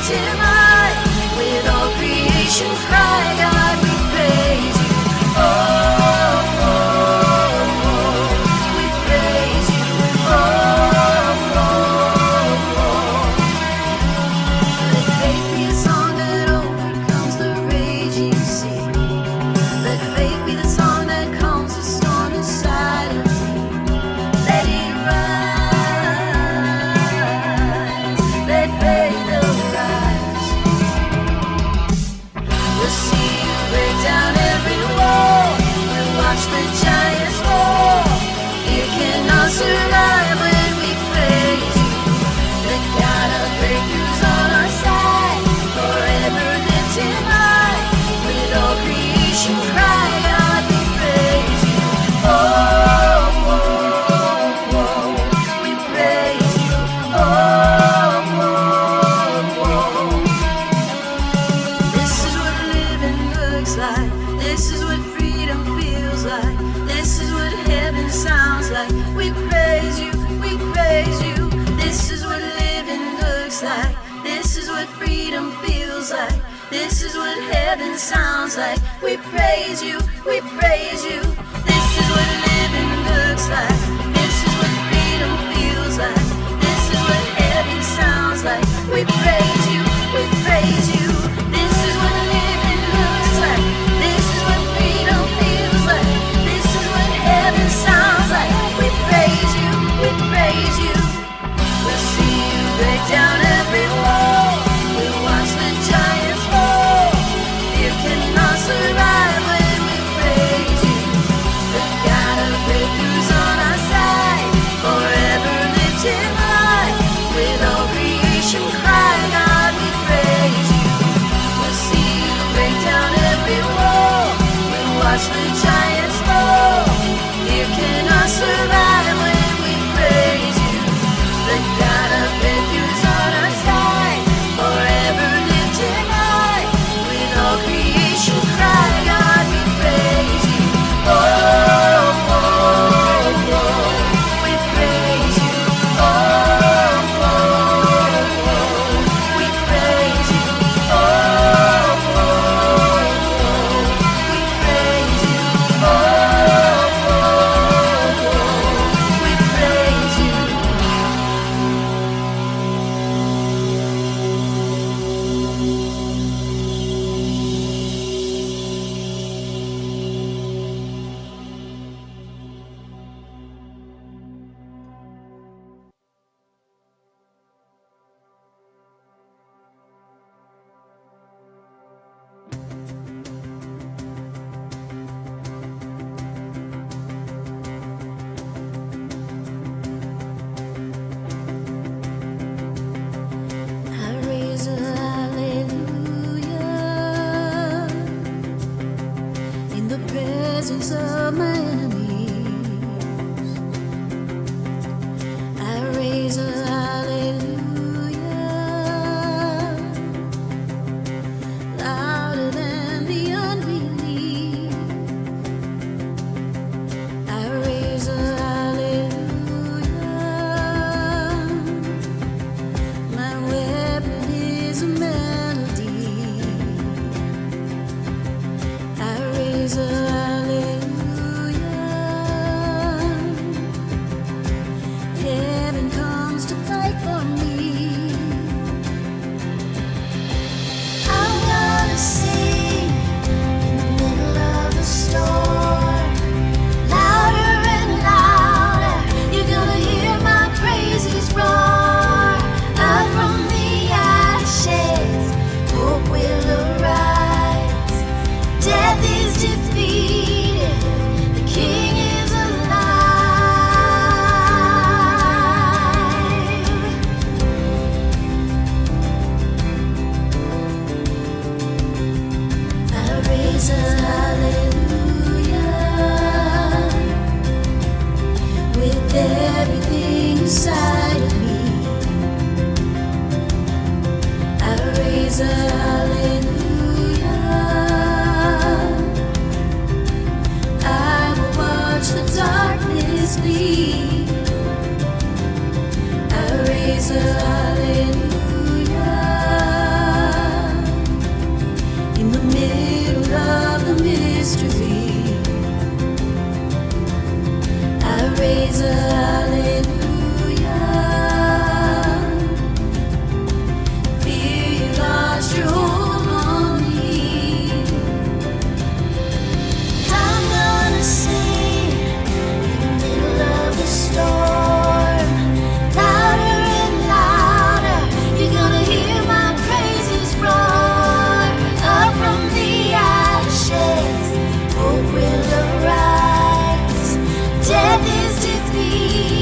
lifted high, with all creation cry, God, we praise you. Oh, oh, oh, we praise you. Oh, oh, oh. Let faith be a song that overcomes the raging sea. Let faith be the song that calms the storm inside of me. Let it rise. Let faith arise. We'll see you break down every wall. We'll watch the giants fall. You cannot survive when we praise you. The God of breakthroughs on our side, forever lifted high, with all creation cry, God, we praise you. Oh, oh, oh, we praise you. Oh, oh, oh. This is what living looks like. This is what freedom feels like. This is what heaven sounds like. We praise you, we praise you. This is what living looks like. This is what freedom feels like. This is what heaven sounds like. We praise you, we praise you. This is what living looks like. This is what freedom feels like. This is what heaven sounds like. We praise you, we praise you. This is what living looks like. This is what freedom feels like. This is what heaven sounds like. We praise you, we praise you. We'll see you break down every wall. We'll watch the giants fall. You cannot survive when we praise you. The God of breakthroughs on our side, forever lifted high, with all creation cry, God, we praise you. We'll see you break down every wall. We'll watch the giants fall. You cannot survive when we praise you. The God of breakthroughs on our side, forever lifted high, with all creation cry, God, we praise you. Oh, oh, oh, we praise you. Oh, oh, oh, we praise you. Oh, oh, we praise you. Oh, oh, we praise you. I raise a hallelujah in the presence of my enemies. I raise a hallelujah louder than the unbelief. I raise a hallelujah. My weapon is a melody. I raise a hallelujah. Heaven comes to fight for me. I'm gonna sing in the middle of the storm, louder and louder. You're gonna hear my praises roar. Out from the ashes, hope will arise. Death is defeated, the King is alive. I raise a hallelujah with everything inside of me. I raise a hallelujah. I will watch the darkness flee. I raise a hallelujah. Death is defeated.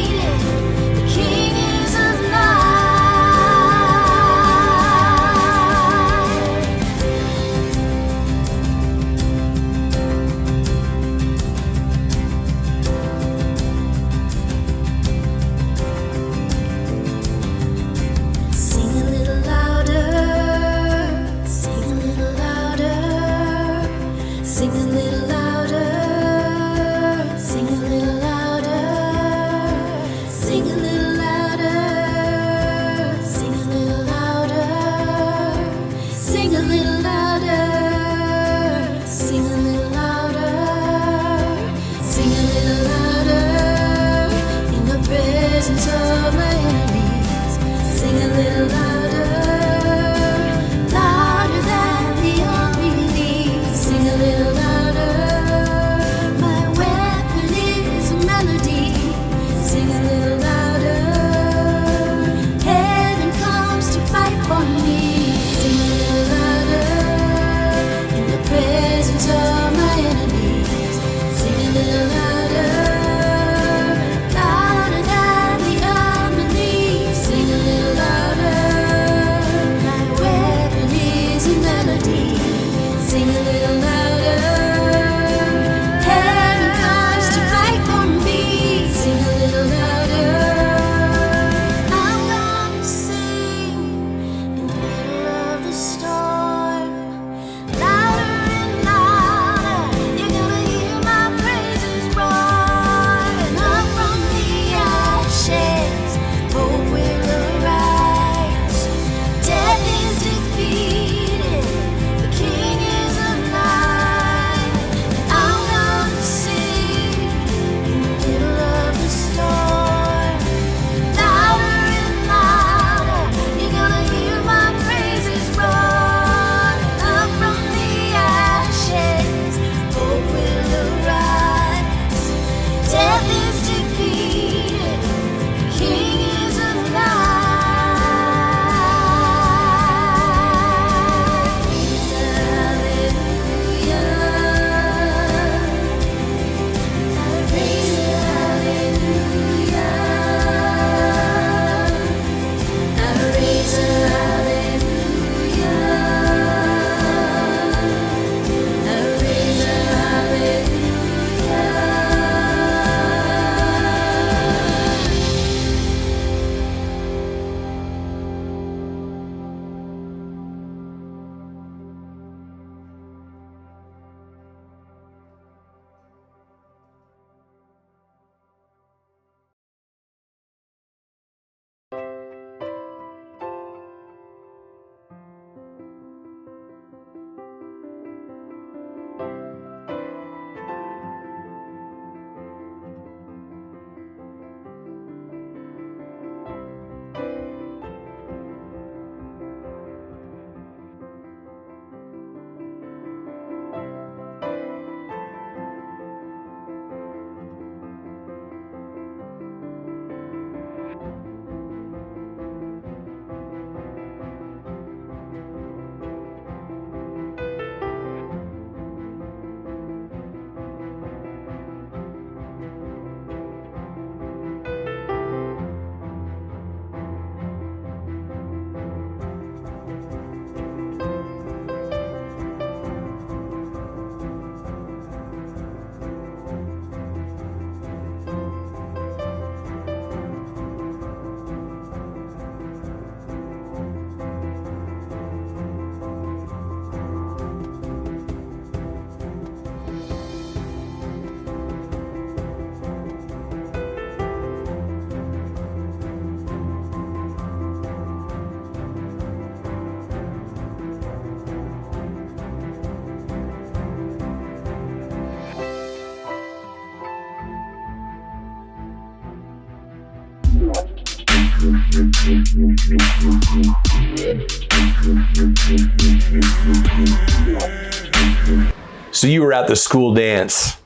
So you were at the school dance,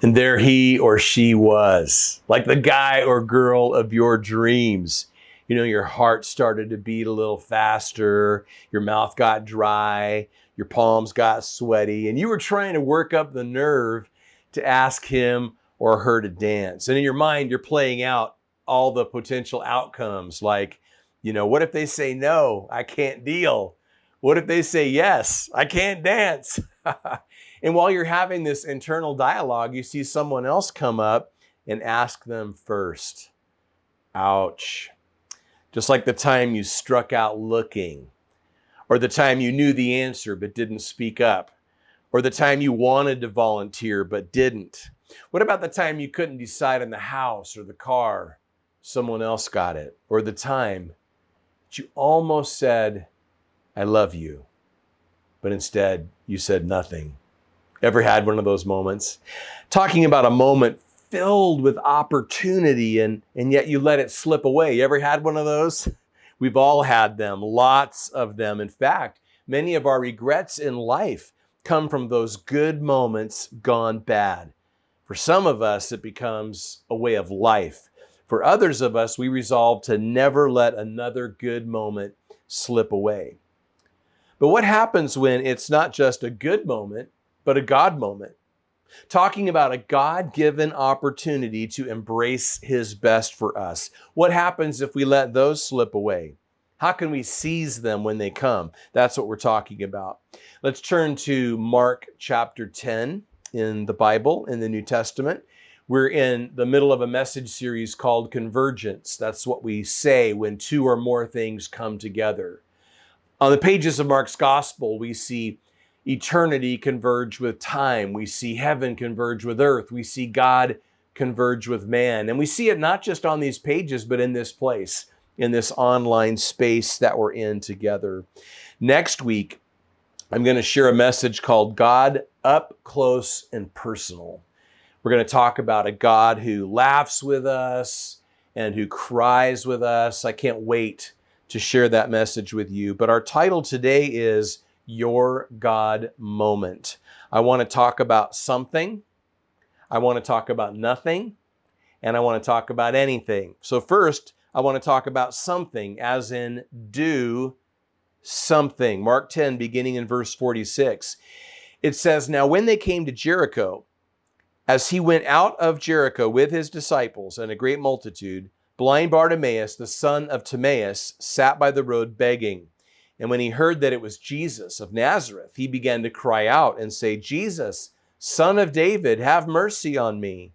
and there he or she was, like the guy or girl of your dreams. You know, your heart started to beat a little faster, your mouth got dry, your palms got sweaty, and you were trying to work up the nerve to ask him or her to dance. And in your mind, you're playing out all the potential outcomes, like, you know, what if they say no? I can't deal. What if they say yes? I can't dance. And while you're having this internal dialogue, you see someone else come up and ask them first. Ouch. Just like the time you struck out looking, or the time you knew the answer but didn't speak up, or the time you wanted to volunteer but didn't. What about the time you couldn't decide on the house or the car? Someone else got it. Or the time that you almost said, I love you, but instead you said nothing. Ever had one of those moments? Talking about a moment filled with opportunity and yet you let it slip away. You ever had one of those? We've all had them, lots of them. In fact, many of our regrets in life come from those good moments gone bad. For some of us, it becomes a way of life. For others of us, we resolve to never let another good moment slip away. But what happens when it's not just a good moment, but a God moment? Talking about a God-given opportunity to embrace His best for us. What happens if we let those slip away? How can we seize them when they come? That's what we're talking about. Let's turn to Mark chapter 10 in the Bible, in the New Testament. We're in the middle of a message series called Convergence. That's what we say when two or more things come together. On the pages of Mark's gospel, we see eternity converge with time. We see heaven converge with earth. We see God converge with man. And we see it not just on these pages, but in this place, in this online space that we're in together. Next week, I'm going to share a message called God Up Close and Personal. We're going to talk about a God who laughs with us and who cries with us. I can't wait to share that message with you. But our title today is Your God Moment. I want to talk about something, I want to talk about nothing, and I want to talk about anything. So first, I want to talk about something, as in do something. Mark 10, beginning in verse 46. It says, Now when they came to Jericho, as he went out of Jericho with his disciples and a great multitude, blind Bartimaeus, the son of Timaeus, sat by the road begging. And when he heard that it was Jesus of Nazareth, he began to cry out and say, Jesus, Son of David, have mercy on me.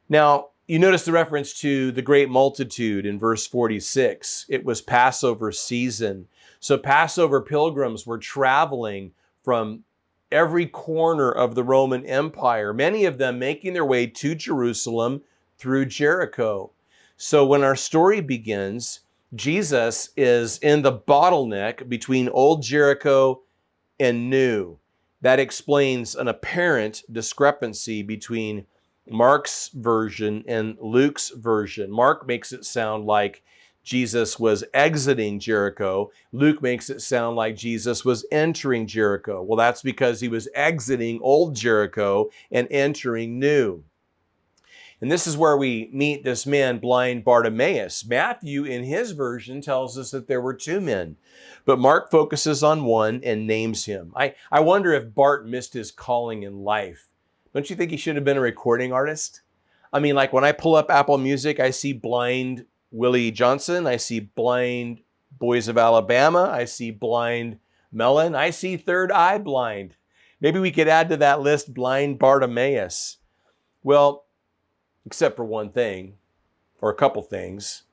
Now, you notice the reference to the great multitude in verse 46. It was Passover season. So Passover pilgrims were traveling from every corner of the Roman Empire, many of them making their way to Jerusalem through Jericho. So when our story begins, Jesus is in the bottleneck between old Jericho and new. That explains an apparent discrepancy between Mark's version and Luke's version. Mark makes it sound like Jesus was exiting Jericho. Luke makes it sound like Jesus was entering Jericho. Well, that's because he was exiting old Jericho and entering new. And this is where we meet this man, blind Bartimaeus. Matthew, in his version, tells us that there were two men, but Mark focuses on one and names him. I wonder if Bart missed his calling in life. Don't you think he should have been a recording artist? I mean, like when I pull up Apple Music, I see blind Willie Johnson, I see blind Boys of Alabama, I see blind Melon, I see Third Eye Blind. Maybe we could add to that list blind Bartimaeus. Well, except for one thing, or a couple things.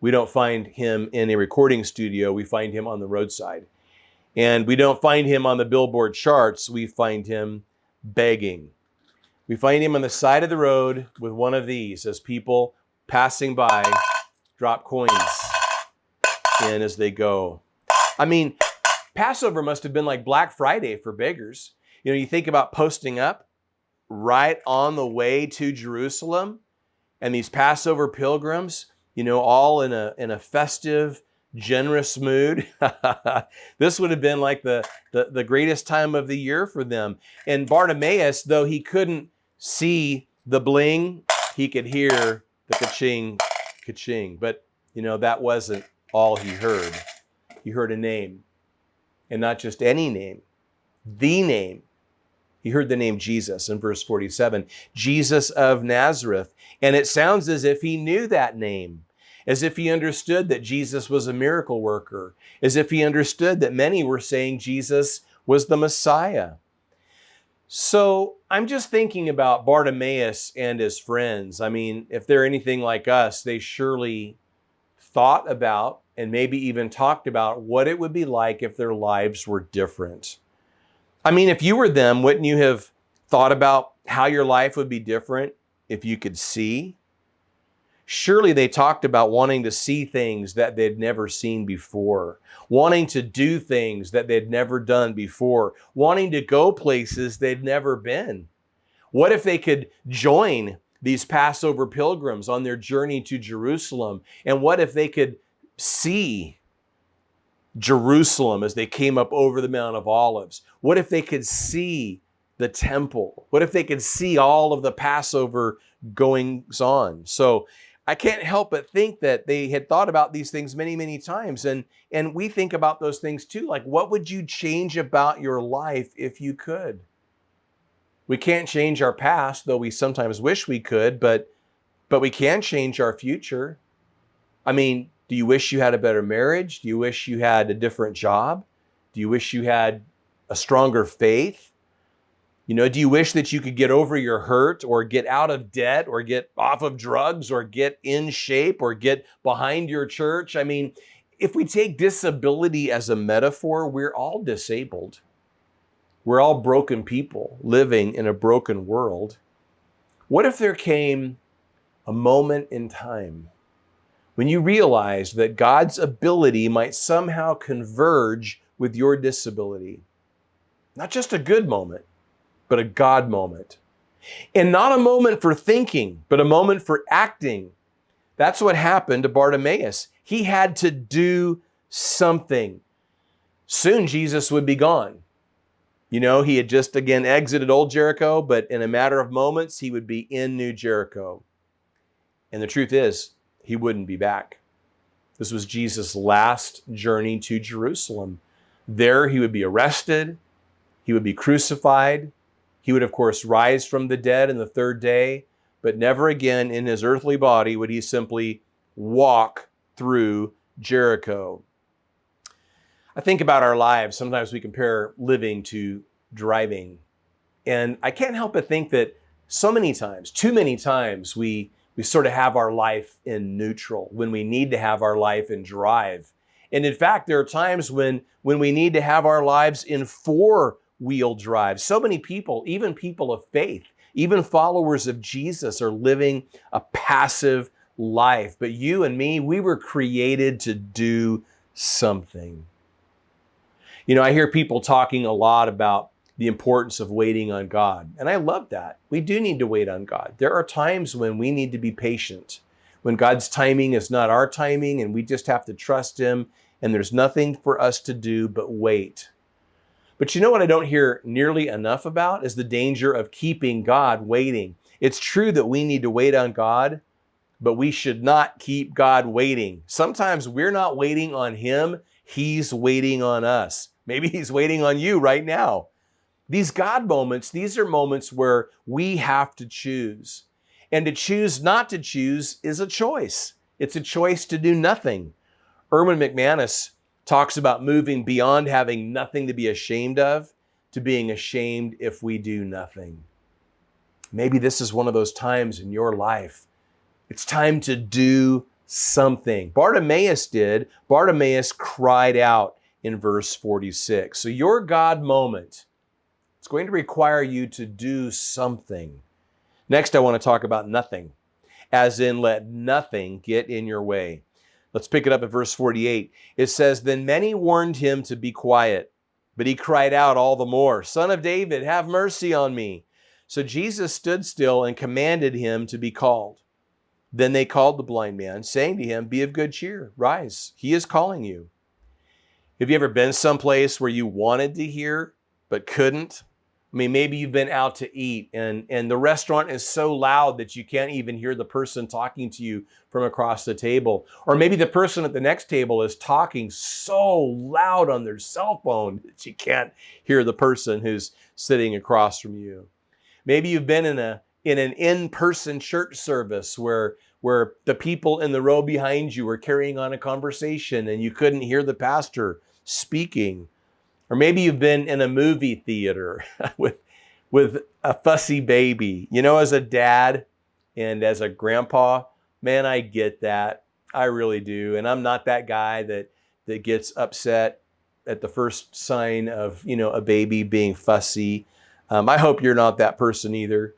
We don't find him in a recording studio, we find him on the roadside. And we don't find him on the Billboard charts, we find him begging. We find him on the side of the road with one of these as people passing by drop coins in as they go. I mean, Passover must have been like Black Friday for beggars. You know, you think about posting up right on the way to Jerusalem, and these Passover pilgrims, all in a festive, generous mood. This would have been like the greatest time of the year for them. And Bartimaeus, though he couldn't see the bling, he could hear the ka-ching, ka-ching. But, that wasn't all he heard. He heard a name, and not just any name, the name. He heard the name Jesus in verse 47, Jesus of Nazareth. And it sounds as if he knew that name, as if he understood that Jesus was a miracle worker, as if he understood that many were saying Jesus was the Messiah. So I'm just thinking about Bartimaeus and his friends. I mean, if they're anything like us, they surely thought about and maybe even talked about what it would be like if their lives were different. I mean, if you were them, wouldn't you have thought about how your life would be different if you could see? Surely they talked about wanting to see things that they'd never seen before, wanting to do things that they'd never done before, wanting to go places they'd never been. What if they could join these Passover pilgrims on their journey to Jerusalem? And what if they could see Jerusalem as they came up over the Mount of Olives? What if they could see the temple? What if they could see all of the Passover goings on? So I can't help but think that they had thought about these things many, many times. And we think about those things too. Like, what would you change about your life if you could? We can't change our past, though we sometimes wish we could, but we can change our future. I mean, do you wish you had a better marriage? Do you wish you had a different job? Do you wish you had a stronger faith? Do you wish that you could get over your hurt or get out of debt or get off of drugs or get in shape or get behind your church? I mean, if we take disability as a metaphor, we're all disabled. We're all broken people living in a broken world. What if there came a moment in time when you realized that God's ability might somehow converge with your disability? Not just a good moment, but a God moment. And not a moment for thinking, but a moment for acting. That's what happened to Bartimaeus. He had to do something. Soon Jesus would be gone. He had just again exited old Jericho, but in a matter of moments, he would be in New Jericho. And the truth is, he wouldn't be back. This was Jesus' last journey to Jerusalem. There he would be arrested. He would be crucified. He would, of course, rise from the dead in the third day, but never again in his earthly body would he simply walk through Jericho. I think about our lives. Sometimes we compare living to driving. And I can't help but think that so many times, too many times, we sort of have our life in neutral when we need to have our life in drive. And in fact, there are times when we need to have our lives in four-wheel drive. So many people, even people of faith, even followers of Jesus, are living a passive life. But you and me, we were created to do something. I hear people talking a lot about the importance of waiting on God. And I love that. We do need to wait on God. There are times when we need to be patient, when God's timing is not our timing, and we just have to trust Him, and there's nothing for us to do but wait. But you know what I don't hear nearly enough about is the danger of keeping God waiting. It's true that we need to wait on God, but we should not keep God waiting. Sometimes we're not waiting on Him, He's waiting on us. Maybe He's waiting on you right now. These God moments, these are moments where we have to choose. And to choose not to choose is a choice. It's a choice to do nothing. Erwin McManus talks about moving beyond having nothing to be ashamed of to being ashamed if we do nothing. Maybe this is one of those times in your life. It's time to do something. Bartimaeus did. Bartimaeus cried out in verse 46. So your God moment, it's going to require you to do something. Next, I want to talk about nothing, as in let nothing get in your way. Let's pick it up at verse 48. It says, Then many warned him to be quiet, but he cried out all the more, Son of David, have mercy on me. So Jesus stood still and commanded him to be called. Then they called the blind man, saying to him, "Be of good cheer, rise, he is calling you." Have you ever been someplace where you wanted to hear but couldn't? I mean, maybe you've been out to eat and the restaurant is so loud that you can't even hear the person talking to you from across the table. Or maybe the person at the next table is talking so loud on their cell phone that you can't hear the person who's sitting across from you. Maybe you've been in an in-person church service where the people in the row behind you were carrying on a conversation and you couldn't hear the pastor speaking. Or maybe you've been in a movie theater with a fussy baby. You know, as a dad and as a grandpa, man, I get that. I really do. And I'm not that guy that gets upset at the first sign of, a baby being fussy. I hope you're not that person either.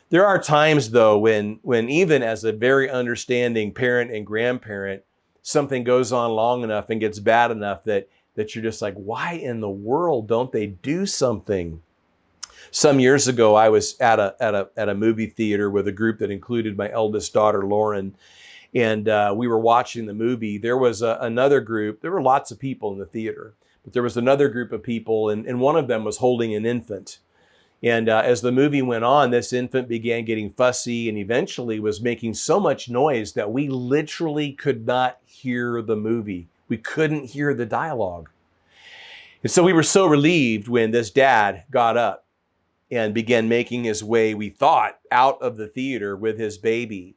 There are times, though, when even as a very understanding parent and grandparent, something goes on long enough and gets bad enough that you're just like, why in the world don't they do something? Some years ago, I was at a movie theater with a group that included my eldest daughter, Lauren, and we were watching the movie. There was another group. There were lots of people in the theater, but there was another group of people, and one of them was holding an infant. And as the movie went on, this infant began getting fussy and eventually was making so much noise that we literally could not hear the movie. We couldn't hear the dialogue. And so we were so relieved when this dad got up and began making his way, we thought, out of the theater with his baby.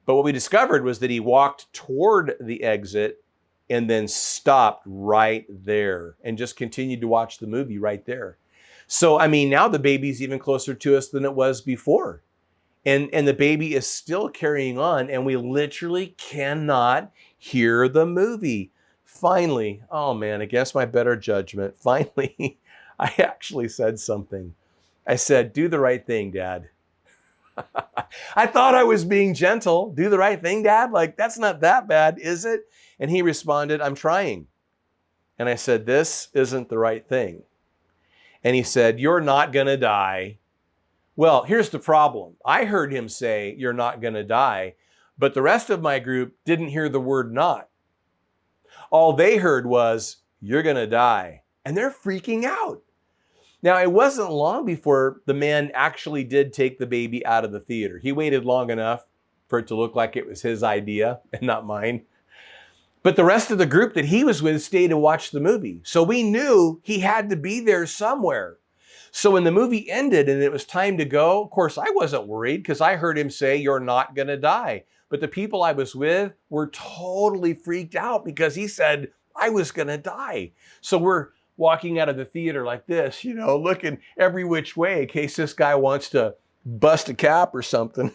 But what we discovered was that he walked toward the exit and then stopped right there and just continued to watch the movie right there. So, I mean, now the baby's even closer to us than it was before. And the baby is still carrying on, and we literally cannot hear the movie. Finally, oh man, against my better judgment, finally, I actually said something. I said, "Do the right thing, Dad." I thought I was being gentle. "Do the right thing, Dad? Like, that's not that bad, is it?" And he responded, "I'm trying." And I said, "This isn't the right thing." And he said, "You're not going to die." Well, here's the problem. I heard him say, "You're not going to die," but the rest of my group didn't hear the word "not." All they heard was, "You're going to die." And they're freaking out. Now, it wasn't long before the man actually did take the baby out of the theater. He waited long enough for it to look like it was his idea and not mine. But the rest of the group that he was with stayed and watched the movie. So we knew he had to be there somewhere. So when the movie ended and it was time to go, of course, I wasn't worried because I heard him say, "You're not going to die." But the people I was with were totally freaked out because he said I was going to die. So we're walking out of the theater like this, looking every which way in case this guy wants to bust a cap or something.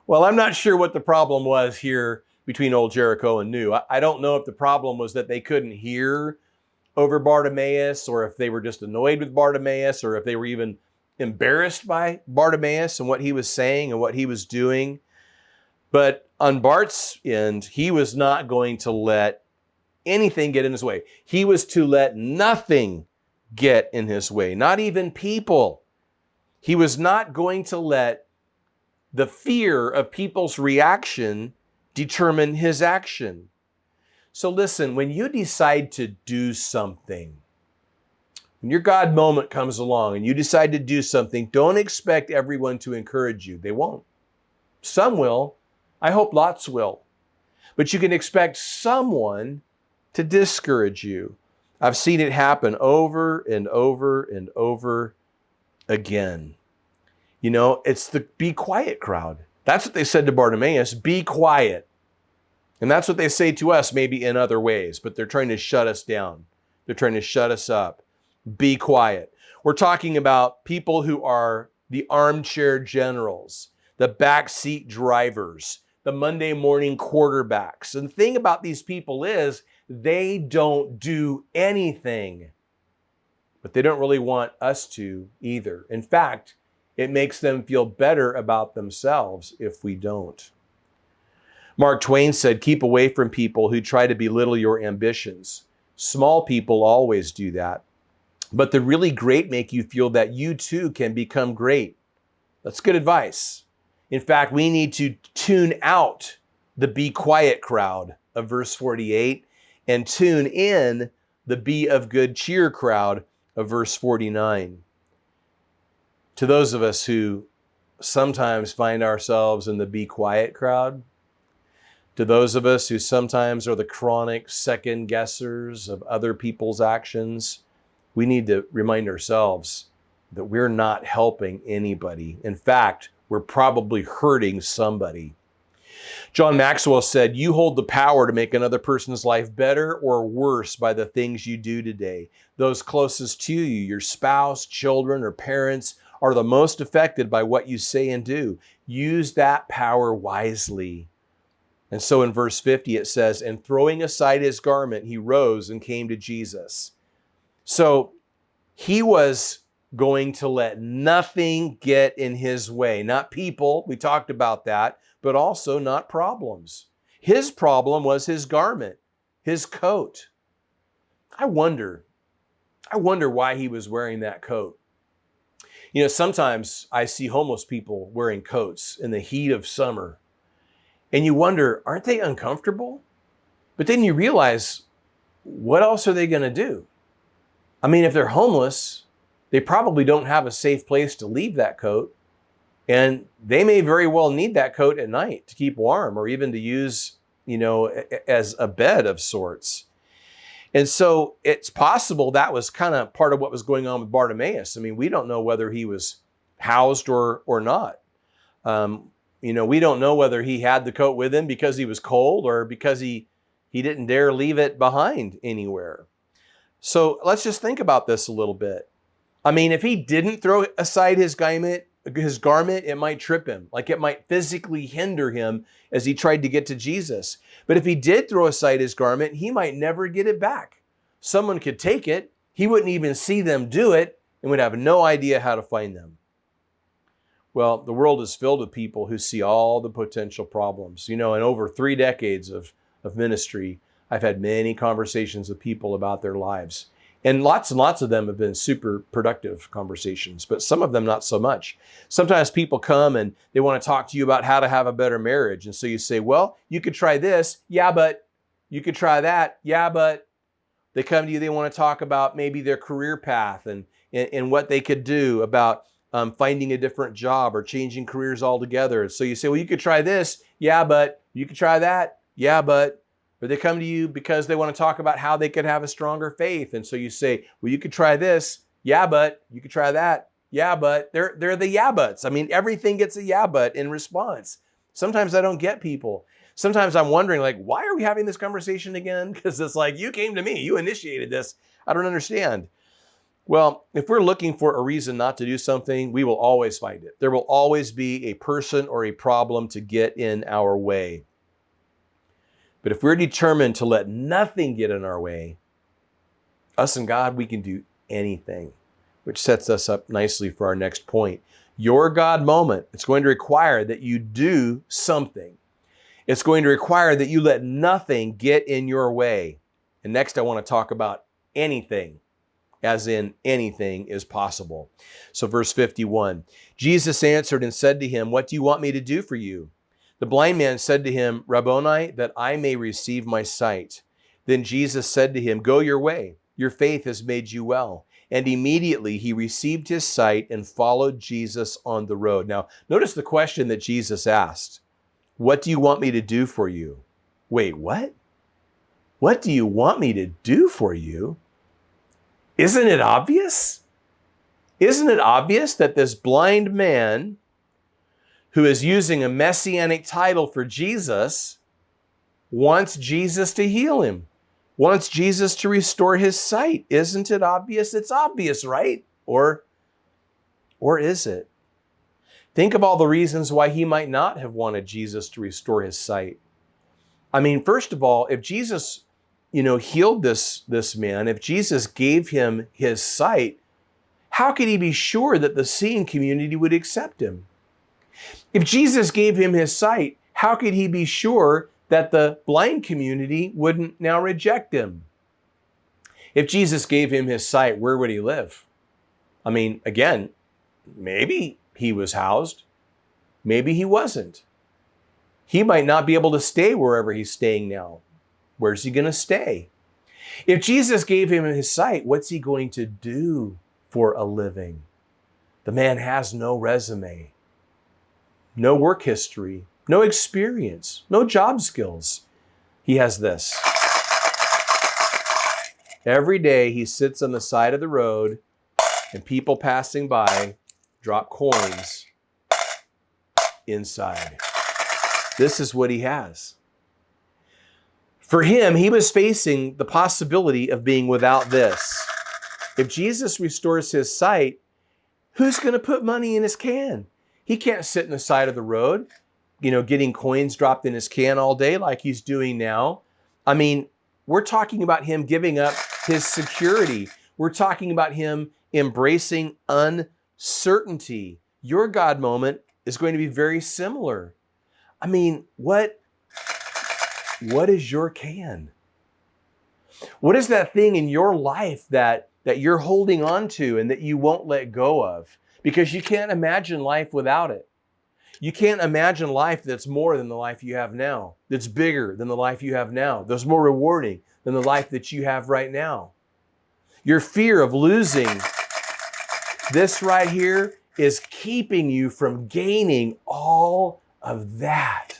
Well, I'm not sure what the problem was here between Old Jericho and New. I don't know if the problem was that they couldn't hear over Bartimaeus, or if they were just annoyed with Bartimaeus, or if they were even embarrassed by Bartimaeus and what he was saying and what he was doing. But on Bart's end, he was not going to let anything get in his way. He was to let nothing get in his way, not even people. He was not going to let the fear of people's reaction determine his action. So listen, when you decide to do something, when your God moment comes along and you decide to do something, don't expect everyone to encourage you. They won't. Some will. I hope lots will. But you can expect someone to discourage you. I've seen it happen over and over and over again. It's the be quiet crowd. That's what they said to Bartimaeus, be quiet. And that's what they say to us, maybe in other ways, but they're trying to shut us down. They're trying to shut us up. Be quiet. We're talking about people who are the armchair generals, the backseat drivers, the Monday morning quarterbacks. And the thing about these people is they don't do anything, but they don't really want us to either. In fact, it makes them feel better about themselves if we don't. Mark Twain said, keep away from people who try to belittle your ambitions. Small people always do that. But the really great make you feel that you too can become great. That's good advice. In fact, we need to tune out the be quiet crowd of verse 48 and tune in the be of good cheer crowd of verse 49. To those of us who sometimes find ourselves in the be quiet crowd, to those of us who sometimes are the chronic second guessers of other people's actions, we need to remind ourselves that we're not helping anybody. In fact, we're probably hurting somebody. John Maxwell said, "You hold the power to make another person's life better or worse by the things you do today. Those closest to you, your spouse, children, or parents, are the most affected by what you say and do. Use that power wisely." And so in verse 50, it says, "And throwing aside his garment, he rose and came to Jesus." So he was going to let nothing get in his way. Not people, we talked about that, but also not problems. His problem was his garment, his coat. I wonder why he was wearing that coat. You know, sometimes I see homeless people wearing coats in the heat of summer, and you wonder, aren't they uncomfortable? But then you realize, what else are they going to do? I mean, if they're homeless, they probably don't have a safe place to leave that coat, and they may very well need that coat at night to keep warm or even to use, as a bed of sorts. And so it's possible that was kind of part of what was going on with Bartimaeus. I mean, we don't know whether he was housed or not. We don't know whether he had the coat with him because he was cold or because he didn't dare leave it behind anywhere. So let's just think about this a little bit. I mean, if he didn't throw aside his garment, it might trip him. Like it might physically hinder him as he tried to get to Jesus. But if he did throw aside his garment, he might never get it back. Someone could take it. He wouldn't even see them do it and would have no idea how to find them. Well, the world is filled with people who see all the potential problems. In over 3 decades of ministry, I've had many conversations with people about their lives. And lots of them have been super productive conversations, but some of them not so much. Sometimes people come and they want to talk to you about how to have a better marriage. And so you say, well, you could try this. Yeah, but you could try that. Yeah, but they come to you, they want to talk about maybe their career path and what they could do about finding a different job or changing careers altogether. So you say, well, you could try this. Yeah, but you could try that. Yeah, but. Or they come to you because they want to talk about how they could have a stronger faith. And so you say, well, you could try this. Yeah, but you could try that. Yeah, but they're the yeah buts. I mean, everything gets a yeah but in response. Sometimes I don't get people. Sometimes I'm wondering, like, why are we having this conversation again? Because it's like, you came to me, you initiated this. I don't understand. Well, if we're looking for a reason not to do something, we will always find it. There will always be a person or a problem to get in our way. But if we're determined to let nothing get in our way, us and God, we can do anything, which sets us up nicely for our next point. Your God moment, it's going to require that you do something. It's going to require that you let nothing get in your way. And next, I want to talk about anything, as in anything is possible. So verse 51, Jesus answered and said to him, "What do you want me to do for you?" The blind man said to him, "Rabboni, that I may receive my sight." Then Jesus said to him, "Go your way. Your faith has made you well." And immediately he received his sight and followed Jesus on the road. Now, notice the question that Jesus asked. What do you want me to do for you? Wait, what? What do you want me to do for you? Isn't it obvious? Isn't it obvious that this blind man who is using a messianic title for Jesus wants Jesus to heal him, wants Jesus to restore his sight? Isn't it obvious? It's obvious, right? Or is it? Think of all the reasons why he might not have wanted Jesus to restore his sight. I mean, first of all, if Jesus, healed this man, if Jesus gave him his sight, how could he be sure that the seeing community would accept him? If Jesus gave him his sight, how could he be sure that the blind community wouldn't now reject him? If Jesus gave him his sight, where would he live? I mean, again, maybe he was housed. Maybe he wasn't. He might not be able to stay wherever he's staying now. Where's he going to stay? If Jesus gave him his sight, what's he going to do for a living? The man has no resume, no work history, no experience, no job skills. He has this. Every day he sits on the side of the road and people passing by drop coins inside. This is what he has. For him, he was facing the possibility of being without this. If Jesus restores his sight, who's going to put money in his can? He can't sit in the side of the road, getting coins dropped in his can all day like he's doing now. I mean, we're talking about him giving up his security. We're talking about him embracing uncertainty. Your God moment is going to be very similar. I mean, what is your can? What is that thing in your life that you're holding on to and that you won't let go of? Because you can't imagine life without it. You can't imagine life that's more than the life you have now, that's bigger than the life you have now, that's more rewarding than the life that you have right now. Your fear of losing this right here is keeping you from gaining all of that.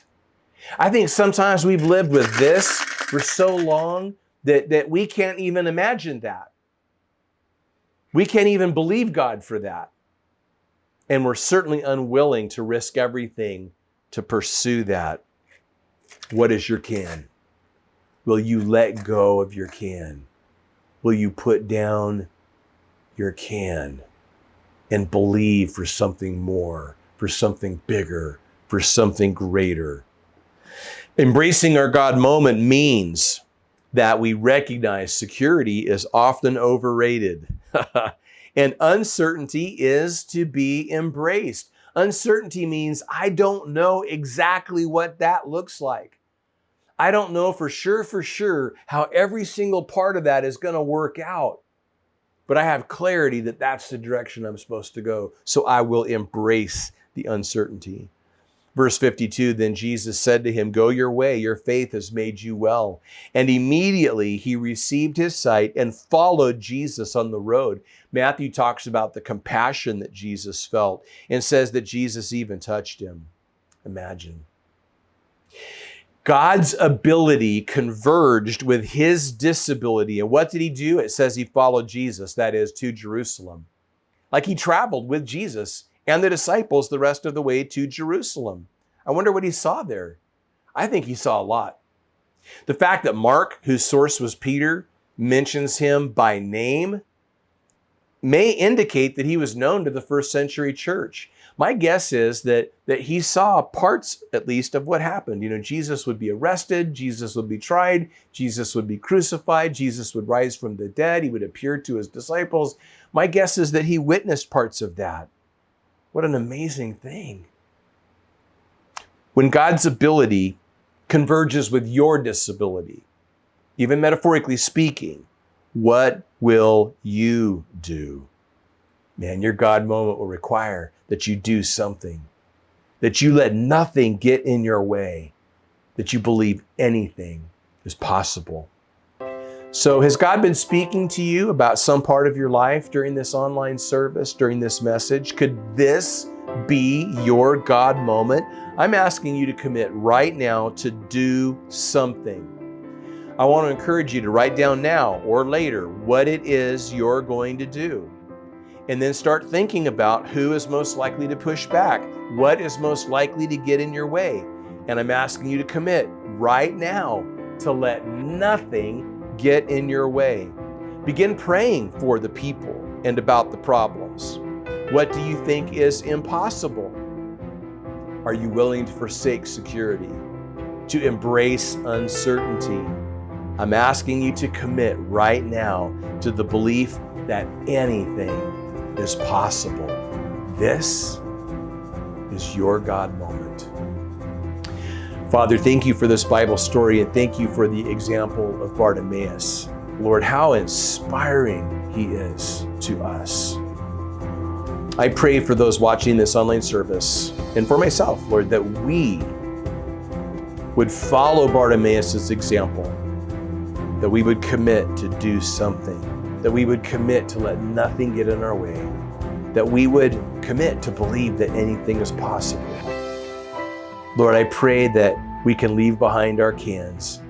I think sometimes we've lived with this for so long that we can't even imagine that. We can't even believe God for that. And we're certainly unwilling to risk everything to pursue that. What is your can? Will you let go of your can? Will you put down your can and believe for something more, for something bigger, for something greater? Embracing our God moment means that we recognize security is often overrated. And uncertainty is to be embraced. Uncertainty means I don't know exactly what that looks like. I don't know for sure how every single part of that is going to work out. But I have clarity that that's the direction I'm supposed to go. So I will embrace the uncertainty. Verse 52, then Jesus said to him, go your way, your faith has made you well. And immediately he received his sight and followed Jesus on the road. Matthew talks about the compassion that Jesus felt and says that Jesus even touched him. Imagine. God's ability converged with his disability. And what did he do? It says he followed Jesus, that is, to Jerusalem. Like he traveled with Jesus and the disciples the rest of the way to Jerusalem. I wonder what he saw there. I think he saw a lot. The fact that Mark, whose source was Peter, mentions him by name may indicate that he was known to the first century church. My guess is that he saw parts, at least, of what happened. Jesus would be arrested, Jesus would be tried, Jesus would be crucified, Jesus would rise from the dead, he would appear to his disciples. My guess is that he witnessed parts of that. What an amazing thing. When God's ability converges with your disability, even metaphorically speaking, what will you do? Man, your God moment will require that you do something, that you let nothing get in your way, that you believe anything is possible. So has God been speaking to you about some part of your life during this online service, during this message? Could this be your God moment? I'm asking you to commit right now to do something. I want to encourage you to write down now or later what it is you're going to do. And then start thinking about who is most likely to push back, what is most likely to get in your way. And I'm asking you to commit right now to let nothing get in your way. Begin praying for the people and about the problems. What do you think is impossible? Are you willing to forsake security, to embrace uncertainty? I'm asking you to commit right now to the belief that anything is possible. This is your God moment. Father, thank you for this Bible story and thank you for the example of Bartimaeus. Lord, how inspiring he is to us. I pray for those watching this online service and for myself, Lord, that we would follow Bartimaeus' example, that we would commit to do something, that we would commit to let nothing get in our way, that we would commit to believe that anything is possible. Lord, I pray that we can leave behind our cans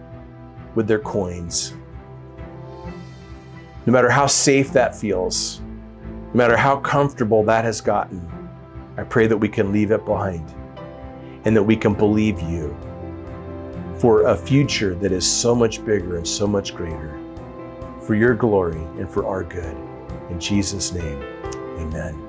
with their coins. No matter how safe that feels, no matter how comfortable that has gotten, I pray that we can leave it behind and that we can believe you for a future that is so much bigger and so much greater, for your glory and for our good. In Jesus' name, amen.